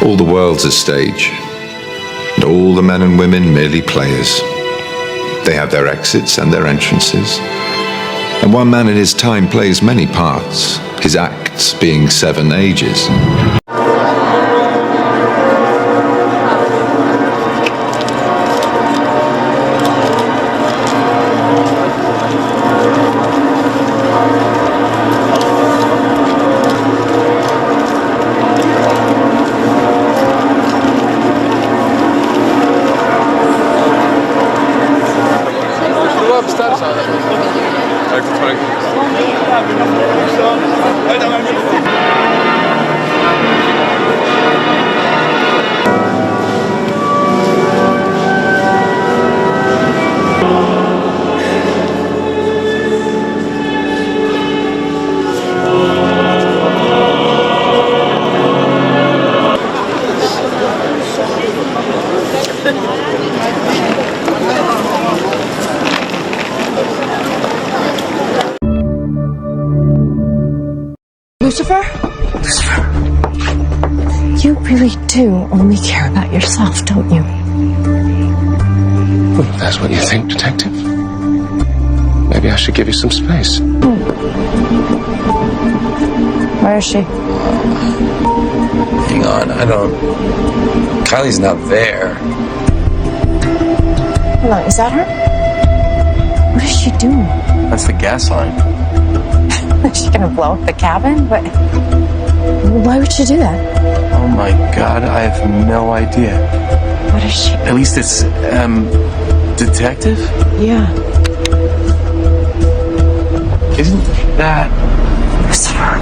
All the world's a stage, and all the men and women merely players. They have their exits and their entrances, and one man in his time plays many parts, his acts being 7 ages. Lucifer? You really do only care about yourself, don't you? Well, if that's what you think, Detective, maybe I should give you some space. Where is she? Hang on, Kylie's not there. Hold on, is that her? What is she doing? That's the gas line. Is she gonna blow up the cabin? But why would she do that? Oh my God, I have no idea. What is she? At least it's, Detective? Yeah. Isn't that... Lucifer.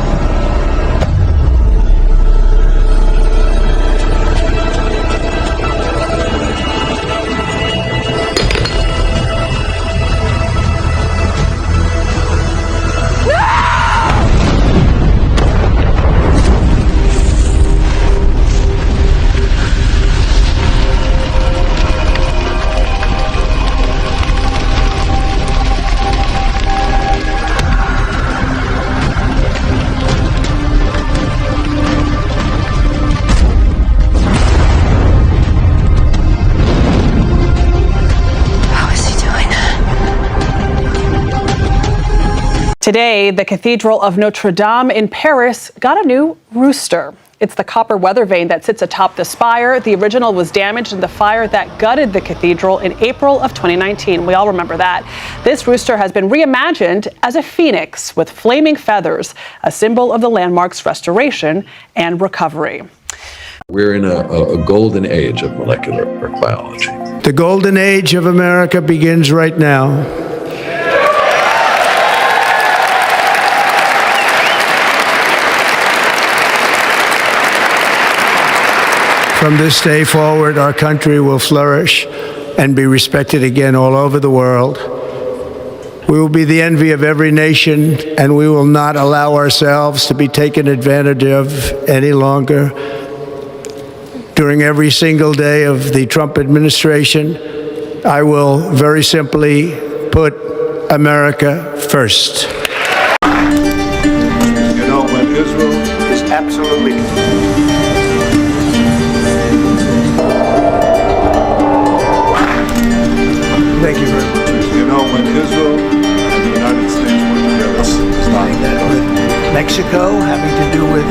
Today, the Cathedral of Notre Dame in Paris got a new rooster. It's the copper weather vane that sits atop the spire. The original was damaged in the fire that gutted the cathedral in April of 2019. We all remember that. This rooster has been reimagined as a phoenix with flaming feathers, a symbol of the landmark's restoration and recovery. We're in a golden age of molecular biology. The golden age of America begins right now. From this day forward, our country will flourish and be respected again all over the world. We will be the envy of every nation, and we will not allow ourselves to be taken advantage of any longer. During every single day of the Trump administration, I will very simply put America first. You know, when Israel is absolutely... Thank you very much. You know, when Israel and the United States were together, Starting that with Mexico, having to do with...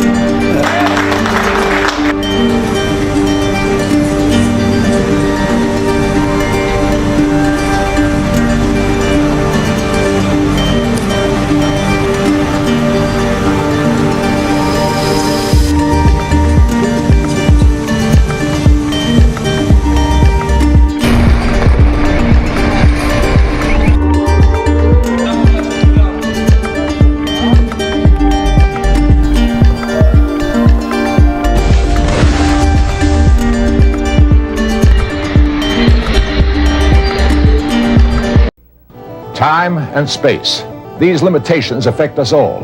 Time and space. These limitations affect us all.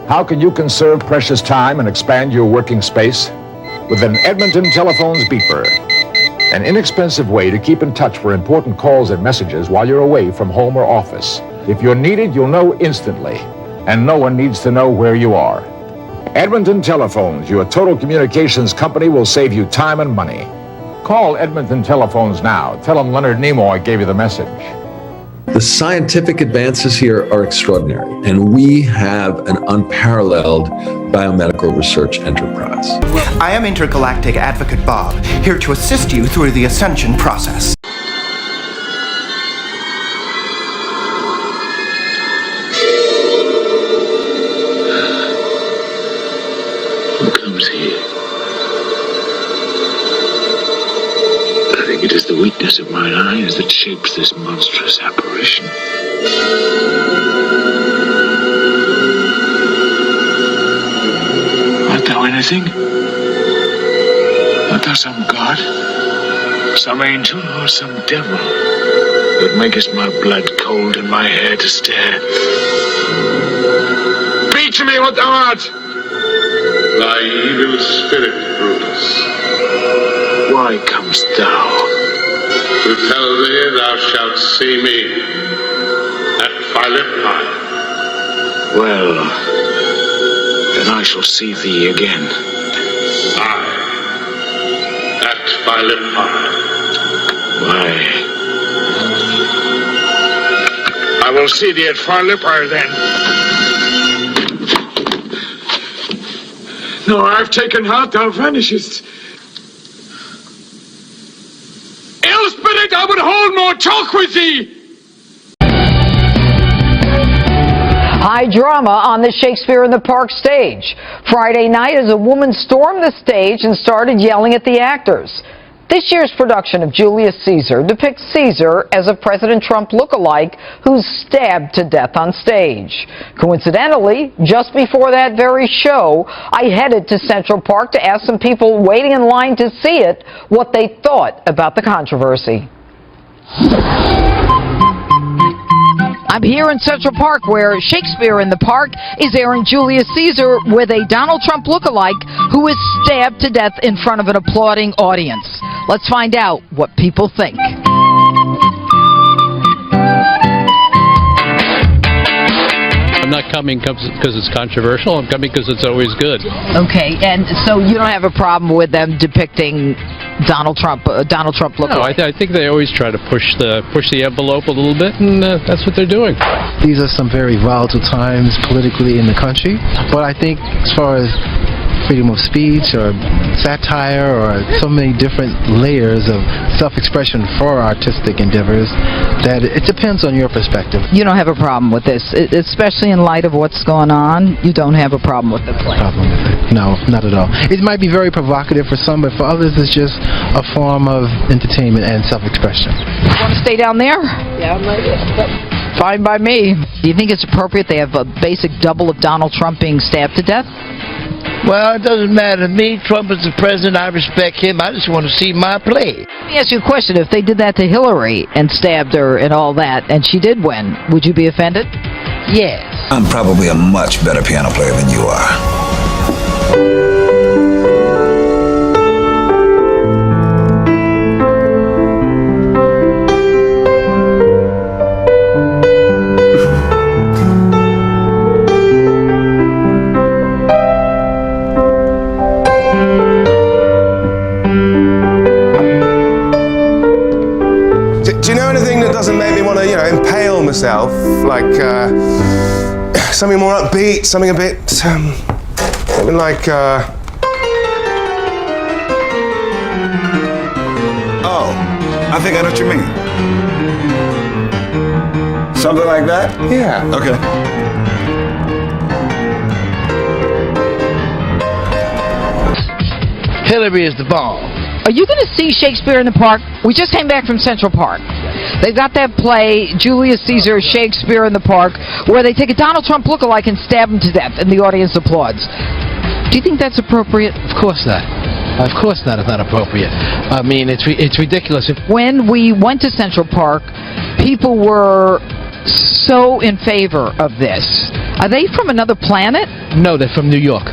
How can you conserve precious time and expand your working space? With an Edmonton Telephones beeper. An inexpensive way to keep in touch for important calls and messages while you're away from home or office. If you're needed, you'll know instantly, and no one needs to know where you are. Edmonton Telephones, your total communications company, will save you time and money. Call Edmonton Telephones now. Tell them Leonard Nimoy gave you the message. The scientific advances here are extraordinary, and we have an unparalleled biomedical research enterprise. I am Intergalactic Advocate Bob, here to assist you through the ascension process. Who comes here? I think it is the weakness of mine eyes that shapes this monstrous apparition. Art thou anything? Art thou some god? Some angel or some devil that makest my blood cold and my hair to stare? Speak to me what thou art! Thy evil spirit, Brutus. Why comest thou? To tell thee thou shalt see me at Philippi. Well, then I shall see thee again. Aye, at Philippi. Why? I will see thee at Philippi then. No, I've taken heart, thou vanishest. Ill spirit, I would hold more talk with thee. High drama on the Shakespeare in the Park stage. Friday night as a woman stormed the stage and started yelling at the actors. This year's production of Julius Caesar depicts Caesar as a President Trump lookalike who's stabbed to death on stage. Coincidentally, just before that very show, I headed to Central Park to ask some people waiting in line to see it what they thought about the controversy. I'm here in Central Park where Shakespeare in the Park is airing Julius Caesar with a Donald Trump lookalike who is stabbed to death in front of an applauding audience. Let's find out what people think. I'm not coming because it's controversial. I'm coming because it's always good. Okay, and so you don't have a problem with them depicting Donald Trump lookalike? No, I think they always try to push the envelope a little bit, and that's what they're doing. These are some very volatile times politically in the country, but I think as far as freedom of speech or satire or so many different layers of self-expression for artistic endeavors that it depends on your perspective. You don't have a problem with this, especially in light of what's going on. You don't have a problem with the play? Problem with it? No, not at all. It might be very provocative for some, but for others it's just a form of entertainment and self-expression. You want to stay down there? Yeah, I'm right here. Fine by me. Do you think it's appropriate they have a basic double of Donald Trump being stabbed to death? Well, it doesn't matter to me. Trump is the president. I respect him. I just want to see my play. Let me ask you a question. If they did that to Hillary and stabbed her and all that, and she did win, would you be offended? Yes. I'm probably a much better piano player than you are. Myself, like something more upbeat, something a bit, something like, Oh, I think I know what you mean. Something like that? Yeah. Okay. Hillary is the bomb. Are you going to see Shakespeare in the Park? We just came back from Central Park. They've got that play, Julius Caesar, Shakespeare in the Park, where they take a Donald Trump lookalike and stab him to death, and the audience applauds. Do you think that's appropriate? Of course not. Of course not. It's not appropriate. I mean, it's ridiculous. When we went to Central Park, people were so in favor of this. Are they from another planet? No, they're from New York.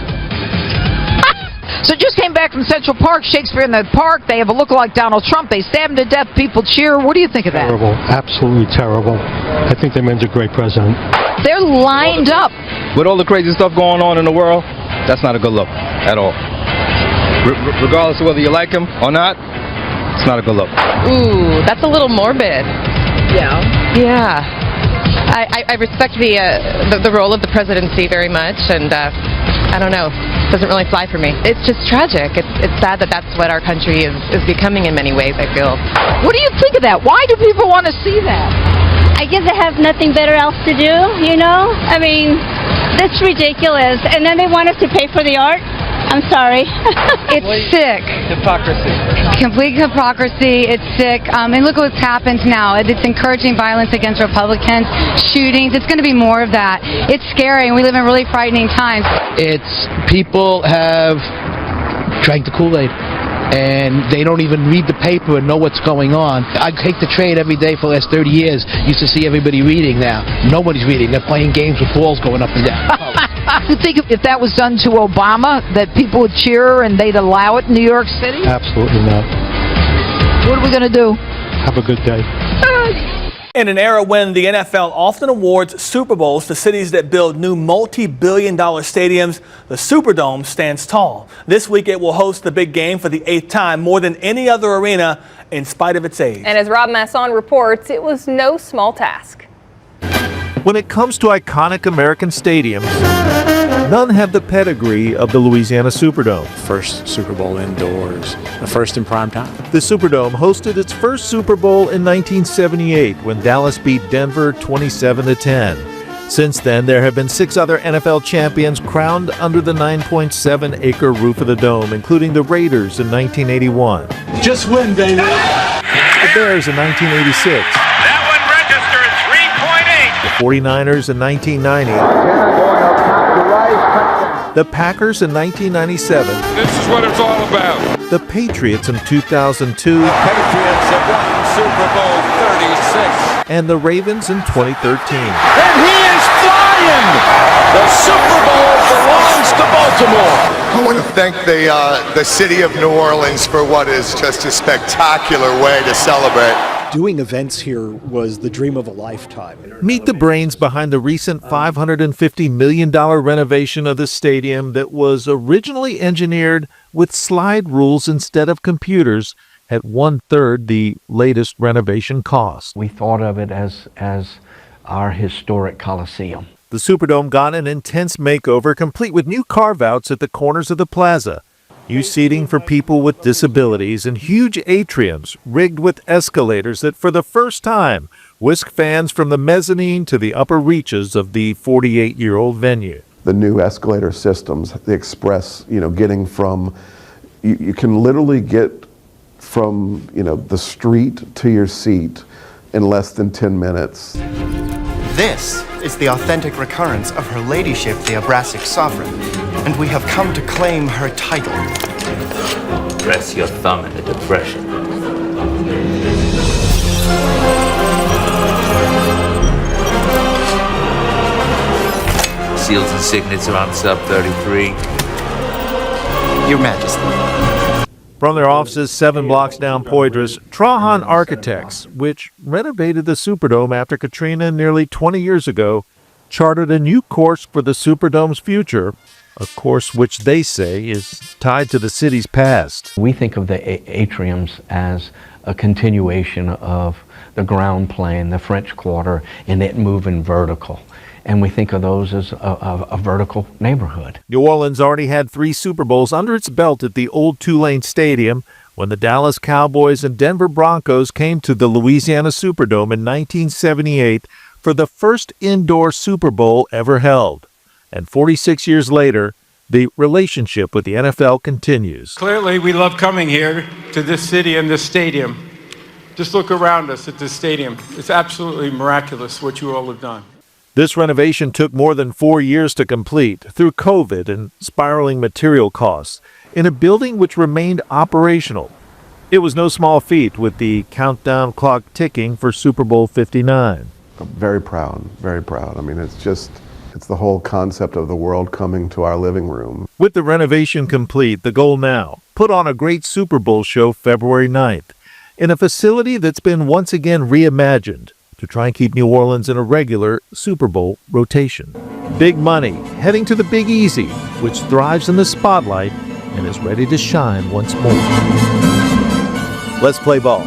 So just came back from Central Park, Shakespeare in the Park. They have a lookalike Donald Trump. They stab him to death. People cheer. What do you think of that? Terrible. Absolutely terrible. I think they made a great president. They're lined up. With all the crazy stuff going on in the world, That's not a good look at all. Regardless of whether you like him or not, it's not a good look. Ooh, that's a little morbid. Yeah. Yeah. I respect the role of the presidency very much, and I don't know, it doesn't really fly for me. It's just tragic. It's sad that that's what our country is becoming in many ways, I feel. What do you think of that? Why do people want to see that? I guess they have nothing better else to do, you know? I mean, that's ridiculous. And then they want us to pay for the art? I'm sorry. It's sick. Hypocrisy. Complete hypocrisy. It's sick. And look what's happened now. It's encouraging violence against Republicans, shootings. It's going to be more of that. It's scary, and we live in really frightening times. It's people have drank the Kool-Aid, and they don't even read the paper and know what's going on. I take the train every day for the last 30 years. Used to see everybody reading now. Nobody's reading. They're playing games with balls going up and down. You think if that was done to Obama, that people would cheer and they'd allow it in New York City? Absolutely not. What are we going to do? Have a good day. In an era when the NFL often awards Super Bowls to cities that build new multi-billion-dollar stadiums, the Superdome stands tall. This week it will host the big game for the 8th time, more than any other arena, in spite of its age. And as Rob Masson reports, it was no small task. When it comes to iconic American stadiums, none have the pedigree of the Louisiana Superdome. First Super Bowl indoors, the first in prime time. The Superdome hosted its first Super Bowl in 1978 when Dallas beat Denver 27-10. Since then, there have been 6 other NFL champions crowned under the 9.7-acre roof of the dome, including the Raiders in 1981. Just win, baby. The Bears in 1986. The 49ers in 1990. The Packers in 1997. This is what it's all about. The Patriots in 2002. The Patriots have won Super Bowl 36. And the Ravens in 2013. And he is flying! The Super Bowl belongs to Baltimore. I want to thank the city of New Orleans for what is just a spectacular way to celebrate. Doing events here was the dream of a lifetime. Meet the brains behind the recent $550 million renovation of the stadium that was originally engineered with slide rules instead of computers at 1/3 the latest renovation cost. We thought of it as our historic Coliseum. The Superdome got an intense makeover, complete with new carve-outs at the corners of the plaza. New seating for people with disabilities and huge atriums rigged with escalators that for the first time whisk fans from the mezzanine to the upper reaches of the 48-year-old venue. The new escalator systems, the express, getting from, you can literally get from, the street to your seat in less than 10 minutes. This is the authentic recurrence of Her Ladyship the Abrassic Sovereign, and we have come to claim her title. Press your thumb in the depression. Seals and signets are on sub 33. Your Majesty. From their offices 7 blocks down Poydras, Trahan Architects, which renovated the Superdome after Katrina nearly 20 years ago, charted a new course for the Superdome's future, a course which they say is tied to the city's past. We think of the atriums as a continuation of the ground plane, the French Quarter, and it moving vertical. And we think of those as a vertical neighborhood. New Orleans already had 3 Super Bowls under its belt at the old Tulane Stadium when the Dallas Cowboys and Denver Broncos came to the Louisiana Superdome in 1978 for the first indoor Super Bowl ever held. And 46 years later, the relationship with the NFL continues. Clearly, we love coming here to this city and this stadium. Just look around us at this stadium. It's absolutely miraculous what you all have done. This renovation took more than 4 years to complete through COVID and spiraling material costs in a building which remained operational. It was no small feat with the countdown clock ticking for Super Bowl 59. I'm very proud, very proud. I mean, it's the whole concept of the world coming to our living room. With the renovation complete, the goal now, put on a great Super Bowl show February 9th in a facility that's been once again reimagined to try and keep New Orleans in a regular Super Bowl rotation. Big money heading to the Big Easy, which thrives in the spotlight and is ready to shine once more. Let's play ball.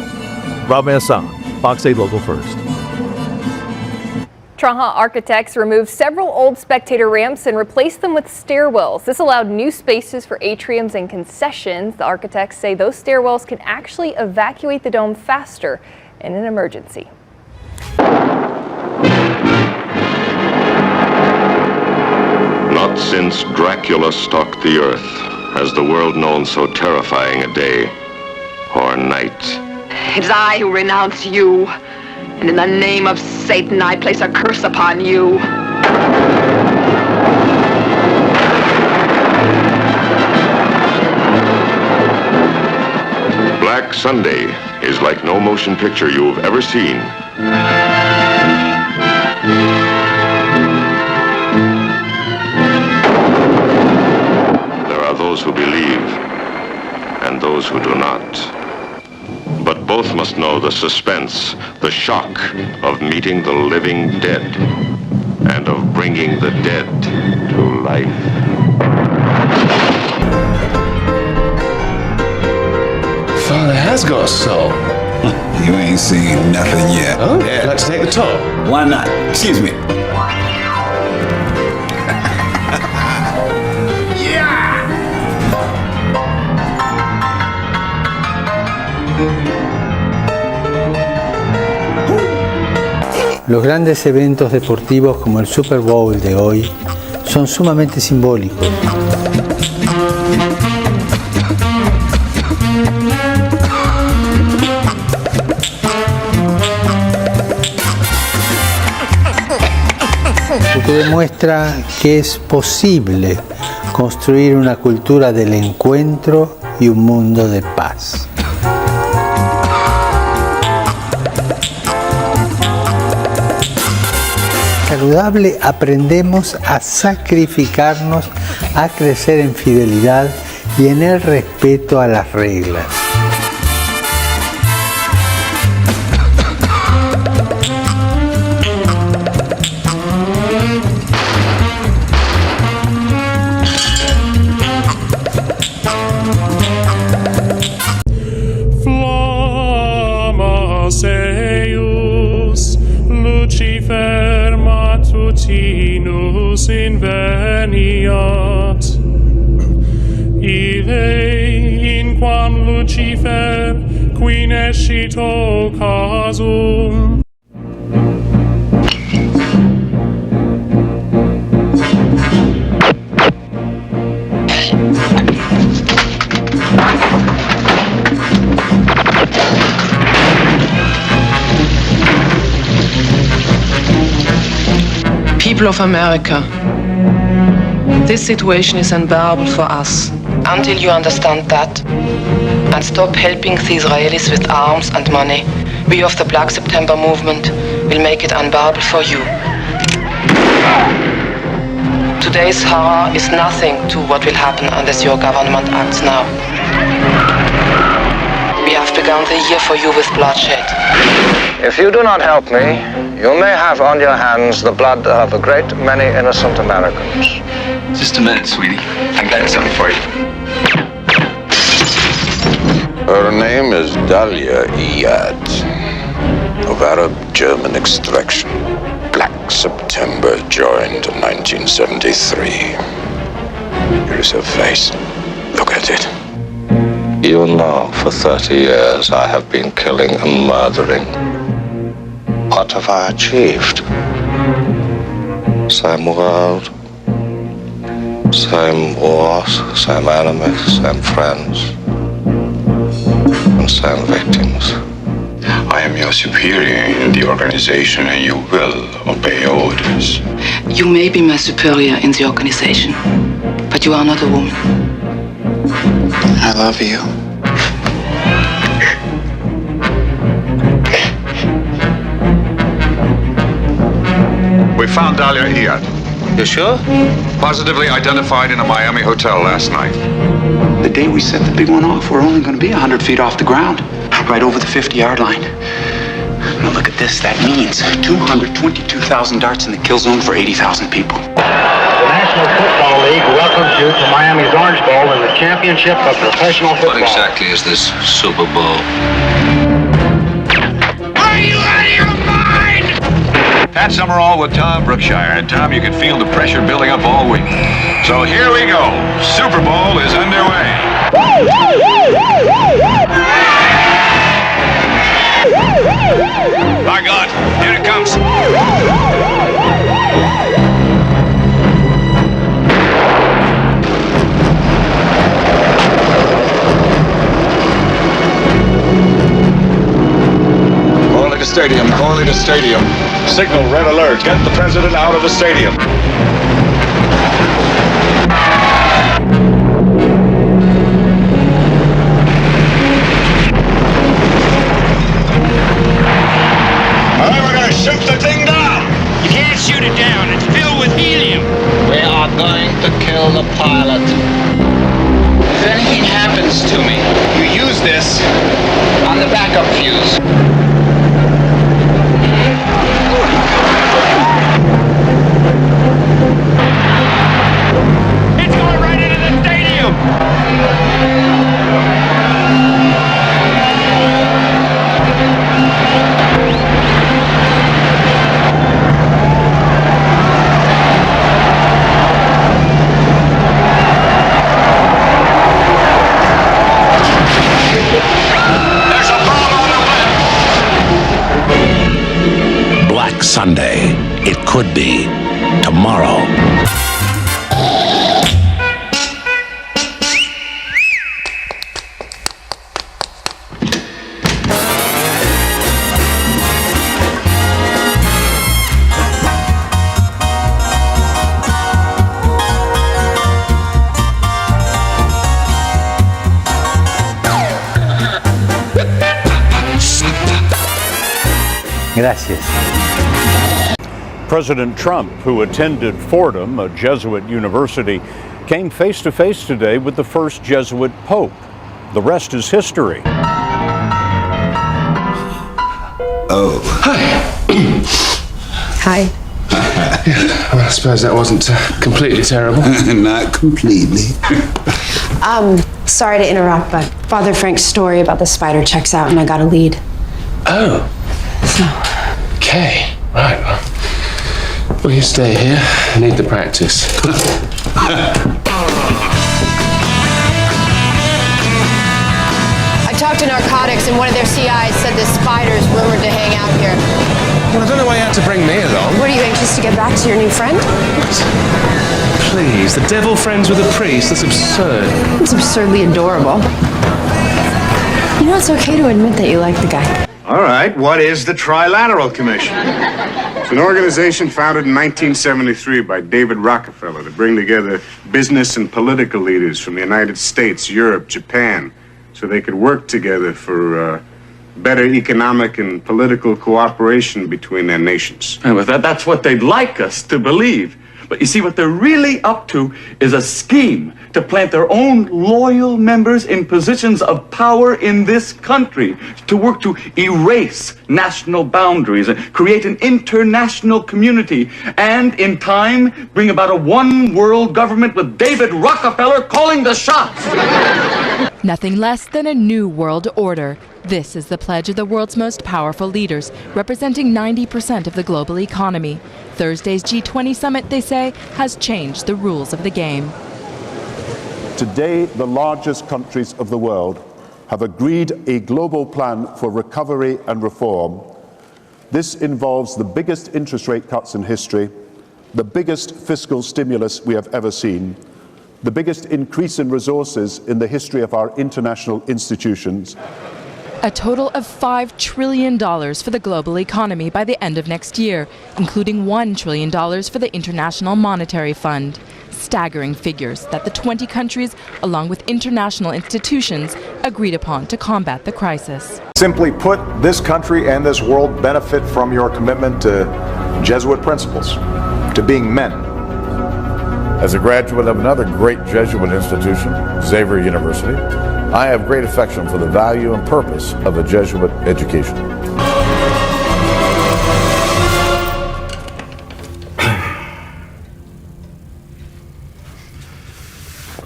Rob Masson, Fox 8 Local First. Traha architects removed several old spectator ramps and replaced them with stairwells. This allowed new spaces for atriums and concessions. The architects say those stairwells can actually evacuate the dome faster in an emergency. Not since Dracula stalked the earth has the world known so terrifying a day or night. It is I who renounce you, and in the name of Satan I place a curse upon you. Black Sunday is like no motion picture you've ever seen. There are those who believe and those who do not. But both must know the suspense, the shock of meeting the living dead and of bringing the dead to life. Father has got a soul. You ain't seen nothing yet. Oh, yeah. Let's take the tour. Why not? Excuse me. Los grandes eventos deportivos como el Super Bowl de hoy son sumamente simbólicos. Lo que demuestra que es posible construir una cultura del encuentro y un mundo de paz. Saludable, aprendemos a sacrificarnos, a crecer en fidelidad y en el respeto a las reglas. Eius Lucifer matutinus inveniat. Ille inquam Lucifer qui nescito casum. People of America, this situation is unbearable for us. Until you understand that and stop helping the Israelis with arms and money, we of the Black September movement will make it unbearable for you. Today's horror is nothing to what will happen unless your government acts now. We have begun the year for you with bloodshed. If you do not help me, you may have on your hands the blood of a great many innocent Americans. Just a minute, sweetie. I'm getting something for you. Her name is Dahlia Iyad, of Arab-German extraction. Black September joined in 1973. Here is her face. Look at it. You know, for 30 years I have been killing and murdering. What have I achieved? Same world, same wars, same enemies, same friends, and same victims. I am your superior in the organization and you will obey orders. You may be my superior in the organization, but you are not a woman. I love you. We found Dahlia Iyad. You sure? Positively identified in a Miami hotel last night. The day we set the big one off, we're only going to be 100 feet off the ground, right over the 50-yard line. Now look at this. That means 222,000 darts in the kill zone for 80,000 people. The National Football League welcomes you to Miami's Orange Bowl in the championship of professional football. What exactly is this Super Bowl? Are you out of your mind? Pat Summerall with Tom Brookshire. And Tom, you can feel the pressure building up all week. So here we go. Super Bowl is underway. My God, here it comes. Stadium, Corley to stadium. Signal red alert. Get the president out of the stadium. All right, we're going to shoot the thing down. You can't shoot it down. It's filled with helium. We are going to kill the pilot. If anything happens to me, you use this on the backup fuse. It's going right into the stadium! There's a bomb on the left! Black Sunday. It could be tomorrow. Gracias. President Trump, who attended Fordham, a Jesuit university, came face to face today with the first Jesuit pope. The rest is history. Oh. Hi. Hi. Well, I suppose that wasn't completely terrible. Not completely. Sorry to interrupt, but Father Frank's story about the spider checks out and I got a lead. Oh. So. Okay. Right. Well, you stay here. I need the practice. I talked to narcotics and one of their CIs said this spider's rumored to hang out here. Well, I don't know why you had to bring me along. What, are you anxious to get back to your new friend? Please, the devil friends with a priest? That's absurd. It's absurdly adorable. You know, it's okay to admit that you like the guy. All right, what is the Trilateral Commission? It's an organization founded in 1973 by David Rockefeller to bring together business and political leaders from the United States, Europe, Japan, so they could work together for better economic and political cooperation between their nations. That's what they'd like us to believe. But you see, what they're really up to is a scheme to plant their own loyal members in positions of power in this country, to work to erase national boundaries and create an international community, and in time bring about a one-world government with David Rockefeller calling the shots. Nothing less than a new world order. This is the pledge of the world's most powerful leaders, representing 90% of the global economy. Thursday's G20 summit, they say, has changed the rules of the game. Today, the largest countries of the world have agreed a global plan for recovery and reform. This involves the biggest interest rate cuts in history, the biggest fiscal stimulus we have ever seen, the biggest increase in resources in the history of our international institutions. A total of $5 trillion for the global economy by the end of next year, including $1 trillion for the International Monetary Fund. Staggering figures that the 20 countries, along with international institutions, agreed upon to combat the crisis. Simply put, this country and this world benefit from your commitment to Jesuit principles, to being men. As a graduate of another great Jesuit institution, Xavier University, I have great affection for the value and purpose of a Jesuit education.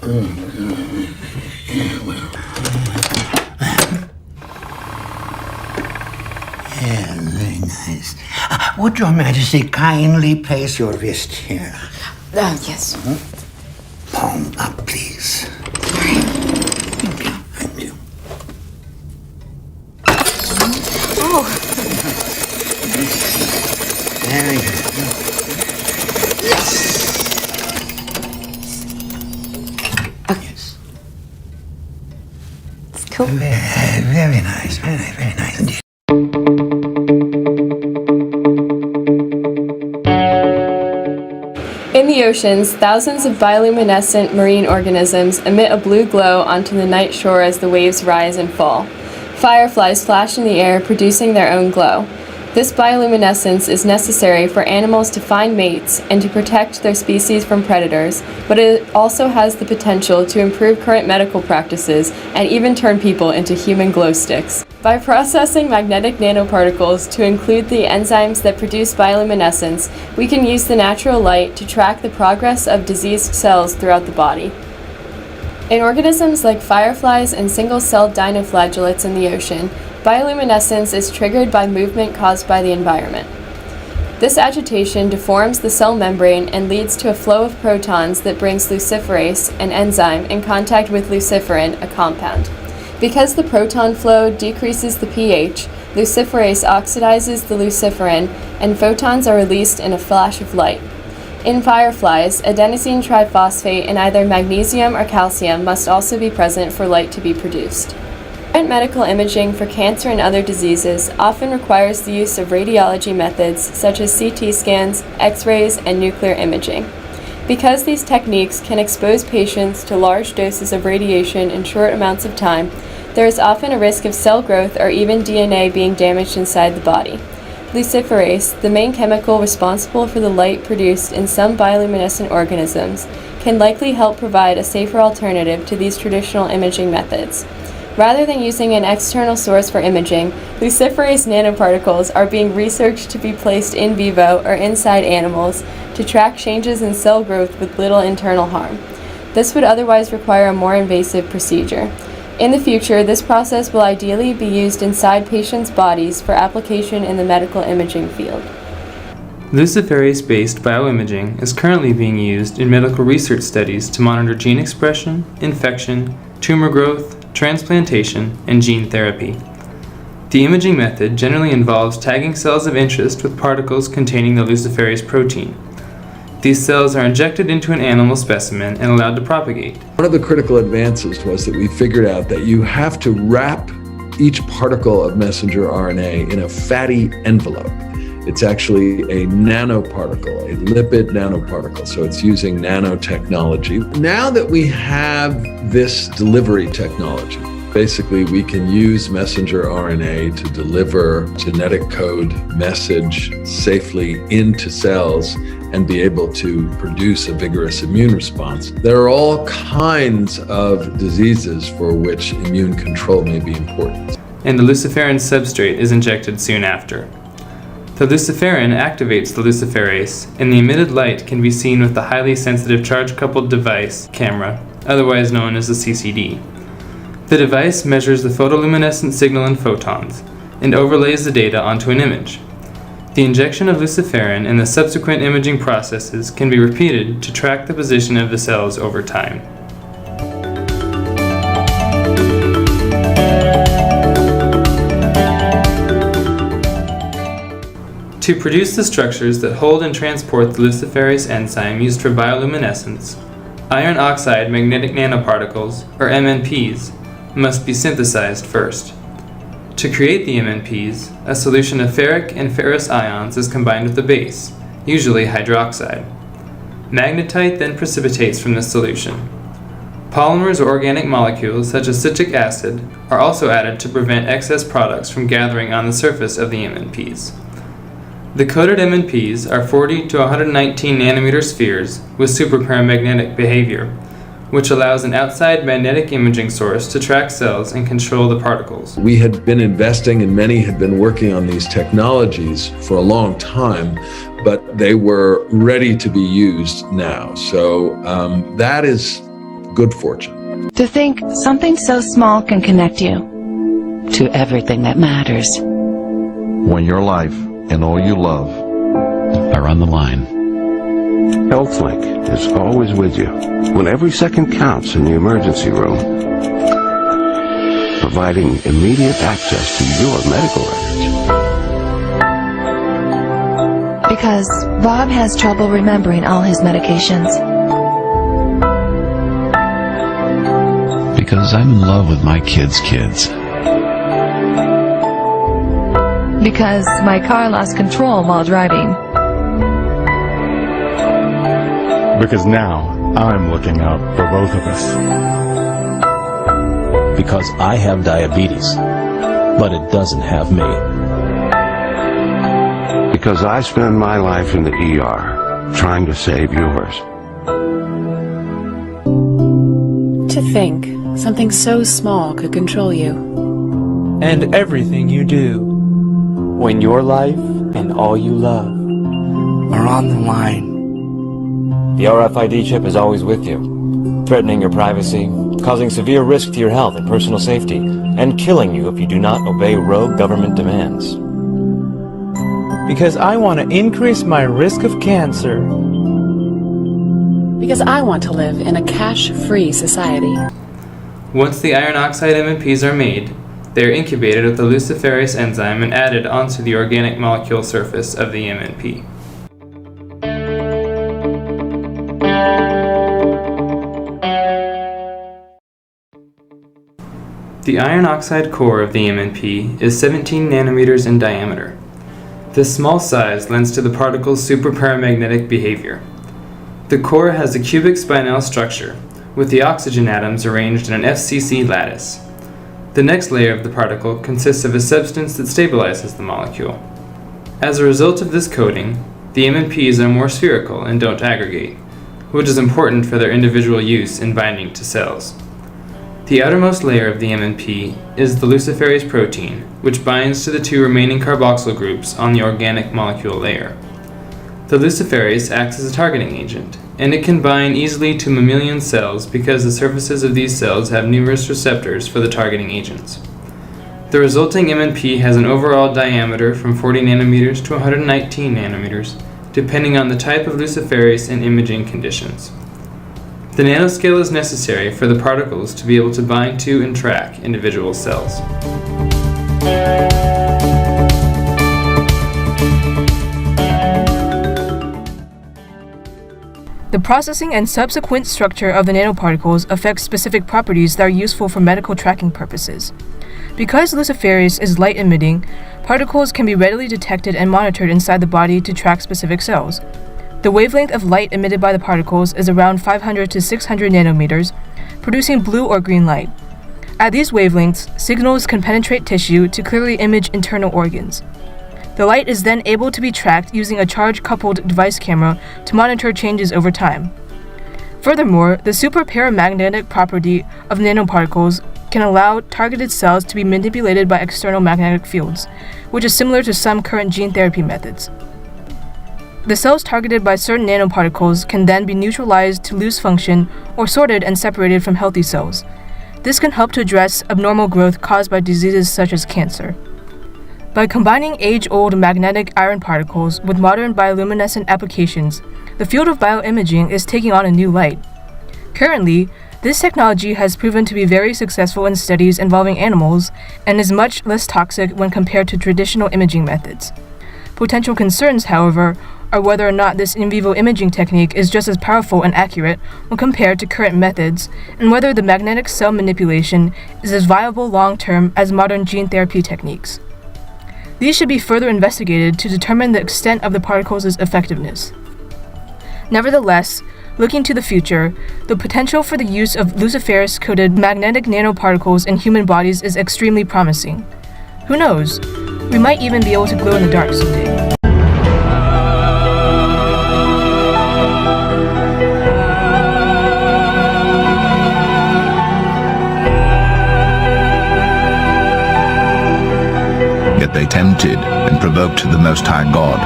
Yeah, very nice. Would Your Majesty kindly place your wrist here? Yes. Palm up, please. Thank you. Oh. Very good. Yes. It's cool. Very nice. Very nice indeed. In the oceans, thousands of bioluminescent marine organisms emit a blue glow onto the night shore as the waves rise and fall. Fireflies flash in the air, producing their own glow. This bioluminescence is necessary for animals to find mates and to protect their species from predators, but it also has the potential to improve current medical practices and even turn people into human glow sticks. By processing magnetic nanoparticles to include the enzymes that produce bioluminescence, we can use the natural light to track the progress of diseased cells throughout the body. In organisms like fireflies and single-celled dinoflagellates in the ocean, bioluminescence is triggered by movement caused by the environment. This agitation deforms the cell membrane and leads to a flow of protons that brings luciferase, an enzyme, in contact with luciferin, a compound. Because the proton flow decreases the pH, luciferase oxidizes the luciferin, and photons are released in a flash of light. In fireflies, adenosine triphosphate in either magnesium or calcium must also be present for light to be produced. Current medical imaging for cancer and other diseases often requires the use of radiology methods such as CT scans, X-rays, and nuclear imaging. Because these techniques can expose patients to large doses of radiation in short amounts of time, there is often a risk of cell growth or even DNA being damaged inside the body. Luciferase, the main chemical responsible for the light produced in some bioluminescent organisms, can likely help provide a safer alternative to these traditional imaging methods. Rather than using an external source for imaging, luciferase nanoparticles are being researched to be placed in vivo or inside animals to track changes in cell growth with little internal harm. This would otherwise require a more invasive procedure. In the future, this process will ideally be used inside patients' bodies for application in the medical imaging field. Luciferase-based bioimaging is currently being used in medical research studies to monitor gene expression, infection, tumor growth, transplantation, and gene therapy. The imaging method generally involves tagging cells of interest with particles containing the luciferase protein. These cells are injected into an animal specimen and allowed to propagate. One of the critical advances was that we figured out that you have to wrap each particle of messenger RNA in a fatty envelope. It's actually a nanoparticle, a lipid nanoparticle, so it's using nanotechnology. Now that we have this delivery technology, basically we can use messenger RNA to deliver genetic code message safely into cells and be able to produce a vigorous immune response. There are all kinds of diseases for which immune control may be important. And the luciferin substrate is injected soon after. The luciferin activates the luciferase, and the emitted light can be seen with the highly sensitive charge-coupled device camera, otherwise known as the CCD. The device measures the photoluminescent signal in photons and overlays the data onto an image. The injection of luciferin and the subsequent imaging processes can be repeated to track the position of the cells over time. To produce the structures that hold and transport the luciferase enzyme used for bioluminescence, iron oxide magnetic nanoparticles, or MNPs, must be synthesized first. To create the MNPs, a solution of ferric and ferrous ions is combined with a base, usually hydroxide. Magnetite then precipitates from this solution. Polymers or organic molecules such as citric acid are also added to prevent excess products from gathering on the surface of the MNPs. The coated MNPs are 40 to 119 nanometer spheres with superparamagnetic behavior, which allows an outside magnetic imaging source to track cells and control the particles. We had been investing and many had been working on these technologies for a long time, but they were ready to be used now. So that is good fortune. To think something so small can connect you to everything that matters. When your life and all you love are on the line. HealthLink is always with you when every second counts in the emergency room, providing immediate access to your medical records. Because Bob has trouble remembering all his medications. Because I'm in love with my kids' kids. Because my car lost control while driving. Because now I'm looking out for both of us. Because I have diabetes, but it doesn't have me. Because I spend my life in the ER trying to save yours. To think something so small could control you. And everything you do. When your life and all you love are on the line. The RFID chip is always with you, threatening your privacy, causing severe risk to your health and personal safety, and killing you if you do not obey rogue government demands. Because I want to increase my risk of cancer. Because I want to live in a cash-free society. Once the iron oxide MMPs are made, they are incubated with the luciferase enzyme and added onto the organic molecule surface of the MMP. The iron oxide core of the MMP is 17 nanometers in diameter. This small size lends to the particle's superparamagnetic behavior. The core has a cubic spinel structure, with the oxygen atoms arranged in an FCC lattice. The next layer of the particle consists of a substance that stabilizes the molecule. As a result of this coating, the MMPs are more spherical and don't aggregate, which is important for their individual use in binding to cells. The outermost layer of the MMP is the luciferase protein, which binds to the two remaining carboxyl groups on the organic molecule layer. The luciferase acts as a targeting agent, and it can bind easily to mammalian cells because the surfaces of these cells have numerous receptors for the targeting agents. The resulting MMP has an overall diameter from 40 nanometers to 119 nanometers, depending on the type of luciferase and imaging conditions. The nanoscale is necessary for the particles to be able to bind to and track individual cells. The processing and subsequent structure of the nanoparticles affects specific properties that are useful for medical tracking purposes. Because luciferase is light-emitting, particles can be readily detected and monitored inside the body to track specific cells. The wavelength of light emitted by the particles is around 500 to 600 nanometers, producing blue or green light. At these wavelengths, signals can penetrate tissue to clearly image internal organs. The light is then able to be tracked using a charge-coupled device camera to monitor changes over time. Furthermore, the superparamagnetic property of nanoparticles can allow targeted cells to be manipulated by external magnetic fields, which is similar to some current gene therapy methods. The cells targeted by certain nanoparticles can then be neutralized to lose function or sorted and separated from healthy cells. This can help to address abnormal growth caused by diseases such as cancer. By combining age-old magnetic iron particles with modern bioluminescent applications, the field of bioimaging is taking on a new light. Currently, this technology has proven to be very successful in studies involving animals and is much less toxic when compared to traditional imaging methods. Potential concerns, however, are whether or not this in vivo imaging technique is just as powerful and accurate when compared to current methods, and whether the magnetic cell manipulation is as viable long-term as modern gene therapy techniques. These should be further investigated to determine the extent of the particles' effectiveness. Nevertheless, looking to the future, the potential for the use of luciferase-coated magnetic nanoparticles in human bodies is extremely promising. Who knows? We might even be able to glow in the dark someday. Yet they tempted and provoked the Most High God,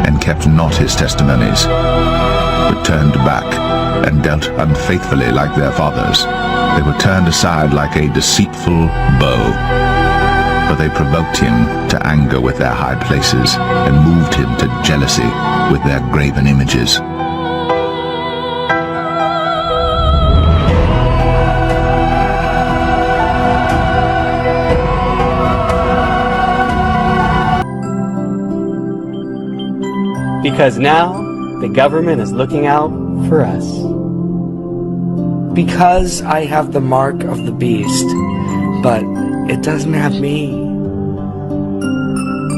and kept not his testimonies, but turned back and dealt unfaithfully like their fathers. They were turned aside like a deceitful bow. For they provoked him to anger with their high places, and moved him to jealousy with their graven images. Because now, the government is looking out for us. Because I have the mark of the beast, but it doesn't have me.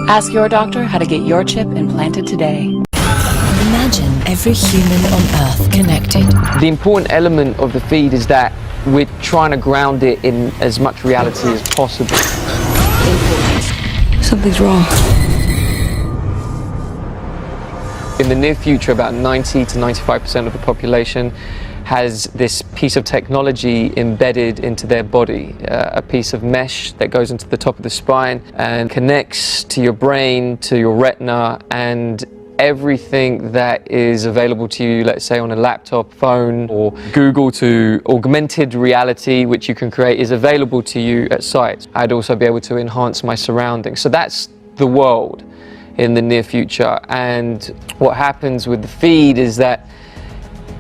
Ask your doctor how to get your chip implanted today. Imagine every human on Earth connected. The important element of the feed is that we're trying to ground it in as much reality as possible. Something's wrong. In the near future, about 90 to 95% of the population has this piece of technology embedded into their body, a piece of mesh that goes into the top of the spine and connects to your brain, to your retina, and everything that is available to you, let's say on a laptop, phone, or Google to augmented reality, which you can create, is available to you at sight. I'd also be able to enhance my surroundings. So that's the world in the near future. And what happens with the feed is that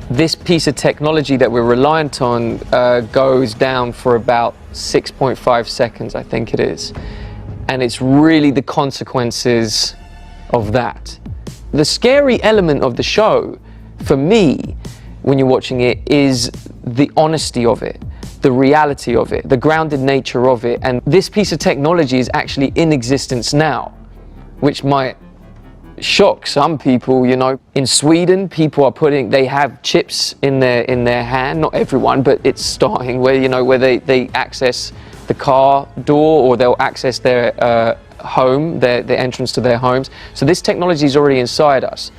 this piece of technology that we're reliant on goes down for about 6.5 seconds, I think it is. And it's really the consequences of that. The scary element of the show, for me, when you're watching it, is the honesty of it, the reality of it, the grounded nature of it. And this piece of technology is actually in existence now, which might shock some people. You know, in Sweden, people are they have chips in their hand, not everyone, but it's starting where, you know, where they access the car door, or they'll access their home, their entrance to their homes. So this technology is already inside us.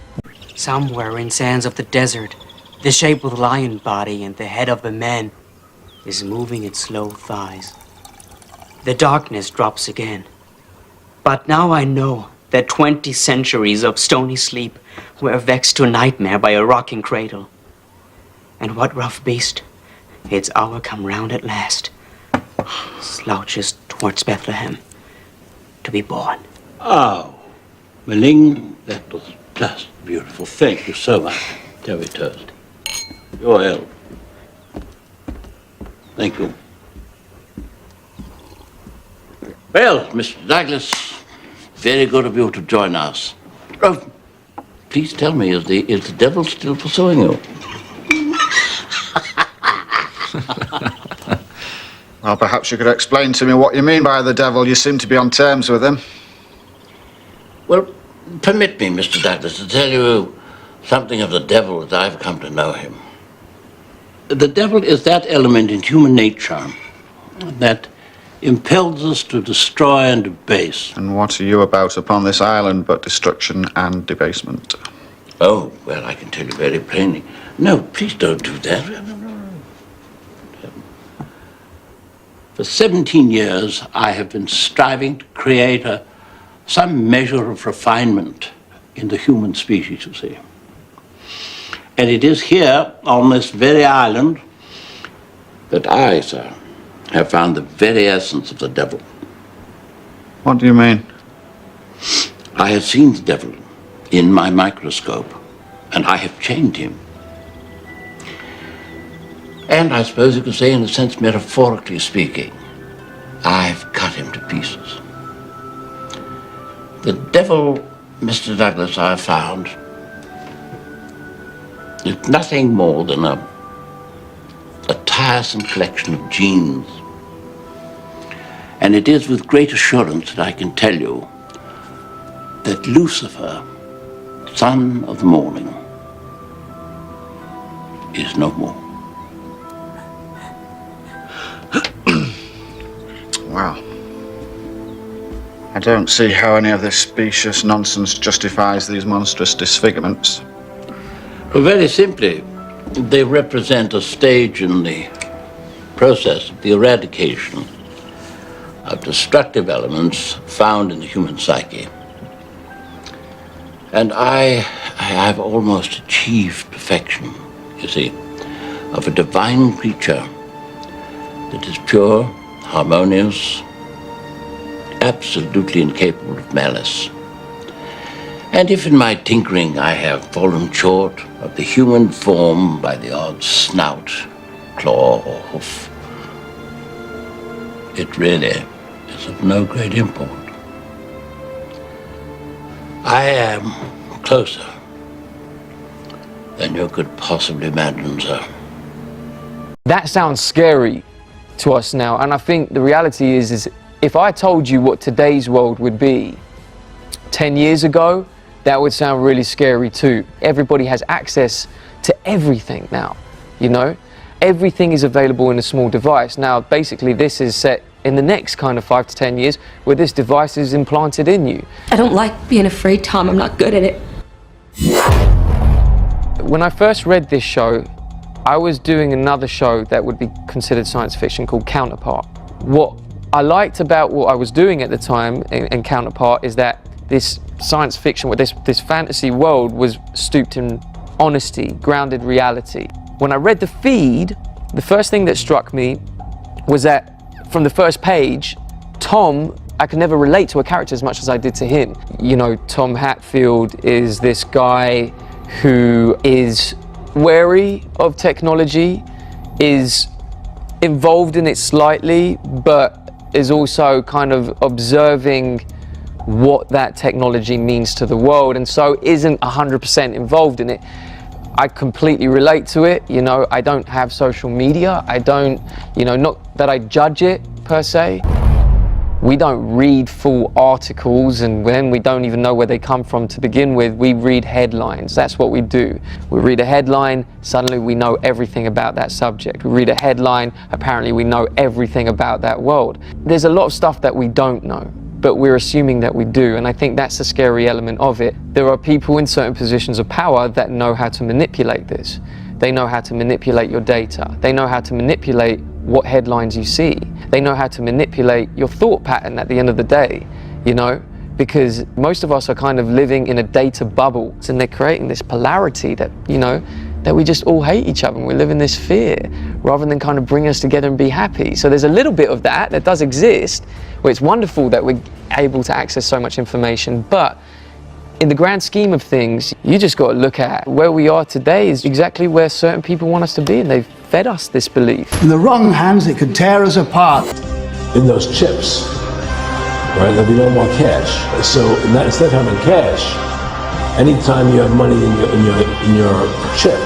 Somewhere in sands of the desert, the shape with lion body and the head of a man is moving its slow thighs. The darkness drops again. But now I know that 20 centuries of stony sleep were vexed to nightmare by a rocking cradle. And what rough beast, its hour come round at last, slouches towards Bethlehem to be born. Oh, Meling, that was just beautiful. Thank you so much, Terry Toast. Your help. Thank you. Well, Mr. Douglas, very good of you to join us. Oh, please tell me, is the devil still pursuing you? Well, perhaps you could explain to me what you mean by the devil. You seem to be on terms with him. Well, permit me, Mr. Douglas, to tell you something of the devil as I've come to know him. The devil is that element in human nature that impels us to destroy and debase. And what are you about upon this island but destruction and debasement? Oh, well, I can tell you very plainly. No, please don't do that. For 17 years, I have been striving to create some measure of refinement in the human species, you see. And it is here, on this very island, that I, sir, have found the very essence of the devil. What do you mean? I have seen the devil in my microscope, and I have chained him. And I suppose you could say, in a sense, metaphorically speaking, I've cut him to pieces. The devil, Mr. Douglas, I have found, is nothing more than a tiresome collection of genes. And it is with great assurance that I can tell you that Lucifer, son of the morning, is no more. Wow. I don't see how any of this specious nonsense justifies these monstrous disfigurements. Well, very simply, they represent a stage in the process of the eradication of destructive elements found in the human psyche. And I have almost achieved perfection, you see. of a divine creature that is pure, harmonious, absolutely incapable of malice. And if in my tinkering I have fallen short of the human form by the odd snout, claw, or hoof, it really is of no great import. I am closer than you could possibly imagine, sir. That sounds scary to us now, and I think the reality is if I told you what today's world would be 10 years ago, that would sound really scary too. Everybody has access to everything now, you know? Everything is available in a small device. Now, basically, this is set in the next kind of 5 to 10 years where this device is implanted in you. I don't like being afraid, Tom. I'm not good at it. When I first read this show, I was doing another show that would be considered science fiction called Counterpart. What I liked about what I was doing at the time in Counterpart is that this science fiction, this fantasy world was stooped in honesty, grounded reality. When I read the feed, the first thing that struck me was that from the first page, Tom, I could never relate to a character as much as I did to him. You know, Tom Hatfield is this guy who is wary of technology, is involved in it slightly, but is also kind of observing what that technology means to the world, and so isn't 100% involved in it. I completely relate to it. You know, I don't have social media. I don't, you know, not that I judge it per se. We don't read full articles, and then we don't even know where they come from to begin with. We read headlines. That's what we do. We read a headline, suddenly we know everything about that subject. We read a headline, apparently we know everything about that world. There's a lot of stuff that we don't know, but we're assuming that we do, and I think that's the scary element of it. There are people in certain positions of power that know how to manipulate this. They know how to manipulate your data. They know how to manipulate what headlines you see. They know how to manipulate your thought pattern at the end of the day, you know, because most of us are kind of living in a data bubble, and they're creating this polarity that, you know, that we just all hate each other and we live in this fear rather than kind of bring us together and be happy. So there's a little bit of that does exist, where it's wonderful that we're able to access so much information, but in the grand scheme of things, you just got to look at where we are today is exactly where certain people want us to be, and they've fed us this belief. In the wrong hands, it could tear us apart. In those chips, right, there'll be no more cash. So instead of having cash, anytime you have money in your chip,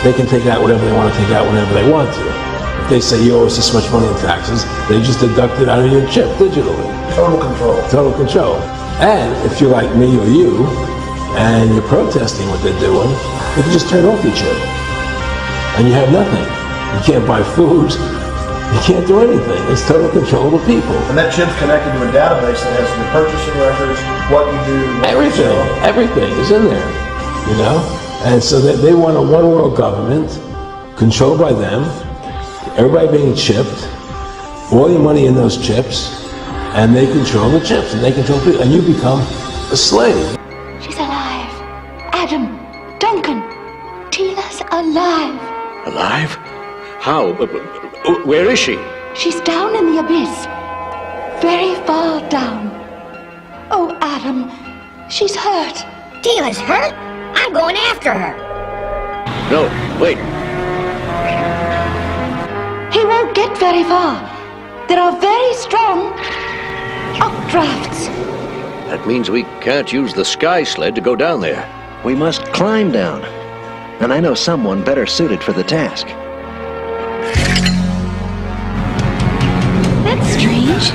they can take out whatever they want to take out whenever they want to. If they say you owe us this much money in taxes, they just deduct it out of your chip digitally. Total control. Total control. And if you're like me or you, and you're protesting what they're doing, they can just turn off your chip. And you have nothing. You can't buy food. You can't do anything. It's total control of the people. And that chip's connected to a database that has your purchasing records, what you do, Everything is in there, you know? And so they want a one world government controlled by them, everybody being chipped, all your money in those chips, and they control the chips, and they control people, and you become a slave. She's alive. Adam, Duncan, Tina's alive. Alive? How? Where is she? She's down in the abyss. Very far down. Oh, Adam, she's hurt. Tina's hurt? I'm going after her. No, wait. He won't get very far. There are very strong updrafts. That means we can't use the sky sled to go down there. We must climb down. And I know someone better suited for the task. That's strange.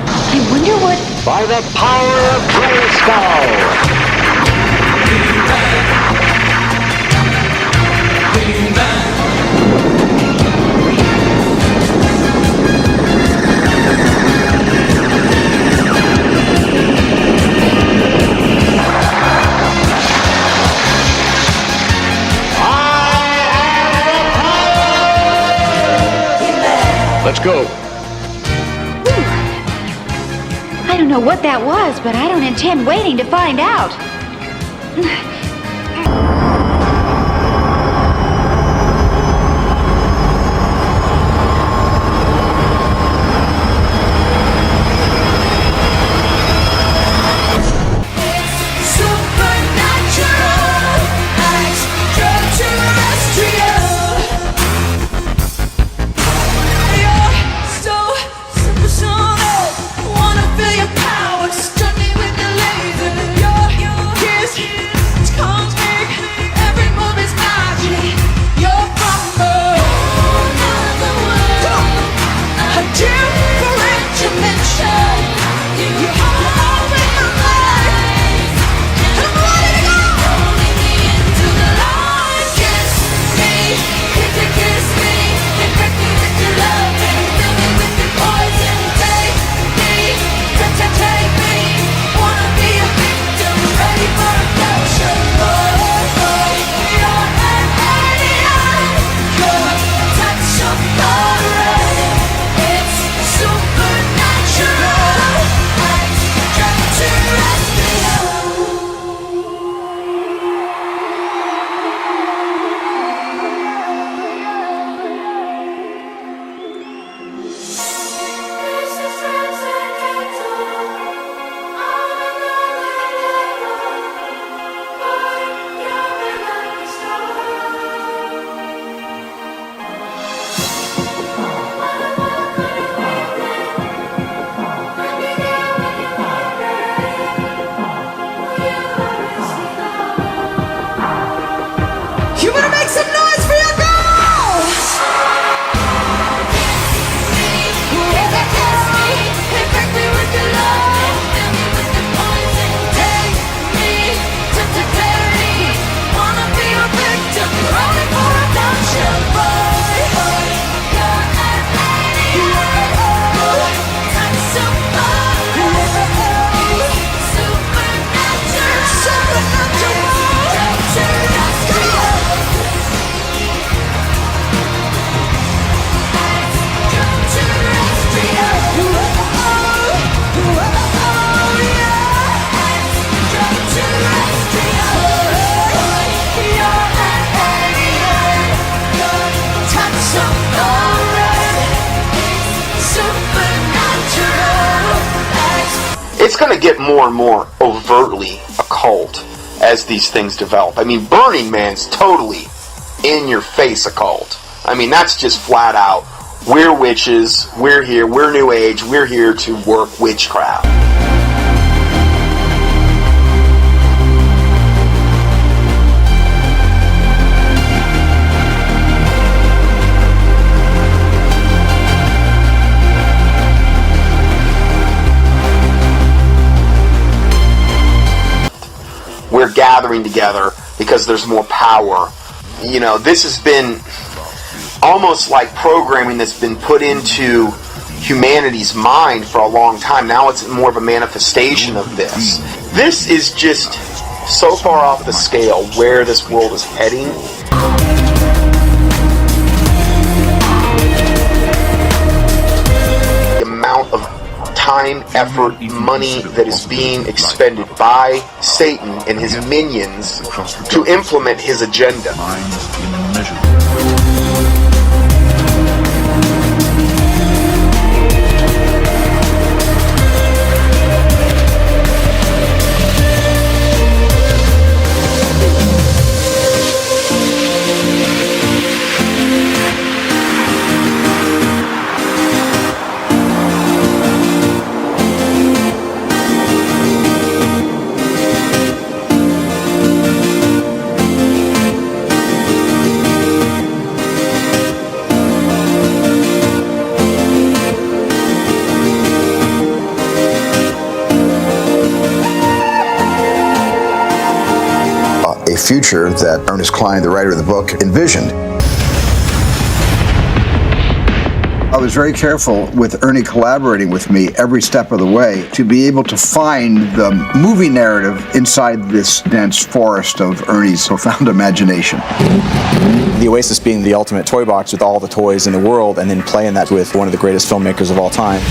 I wonder what... By the power of Grayskull! Let's go. I don't know what that was, but I don't intend waiting to find out. it's going to get more and more overtly occult as these things develop. I mean, Burning Man's totally in-your-face occult. I mean, that's just flat out, we're witches, we're here, we're New Age, we're here to work witchcraft. We're gathering together because there's more power. You know, this has been almost like programming that's been put into humanity's mind for a long time. Now it's more of a manifestation of this. This is just so far off the scale where this world is heading. The amount of time, effort, money that is being expended by Satan and his minions to implement his agenda. Future that Ernest Cline, the writer of the book, envisioned. I was very careful with Ernie collaborating with me every step of the way to be able to find the movie narrative inside this dense forest of Ernie's profound imagination. The Oasis being the ultimate toy box with all the toys in the world, and then playing that with one of the greatest filmmakers of all time.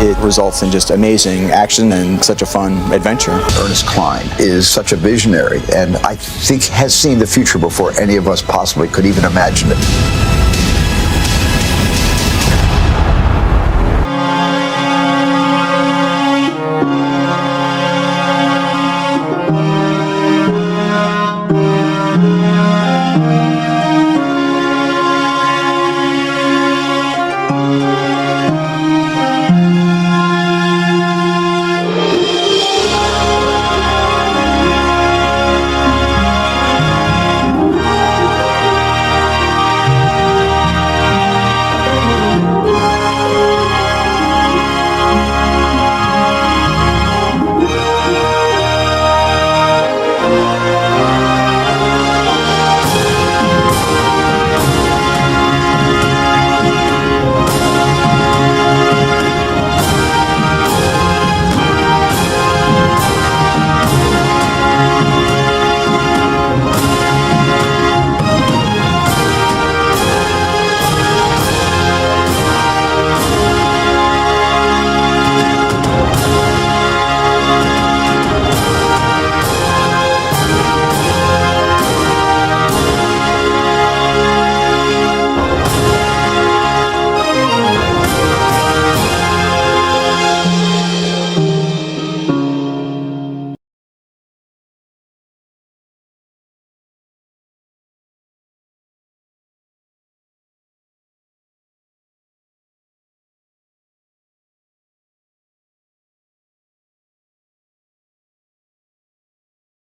It results in just amazing action and such a fun adventure. Ernest Cline is such a visionary, and I think has seen the future before any of us possibly could even imagine it.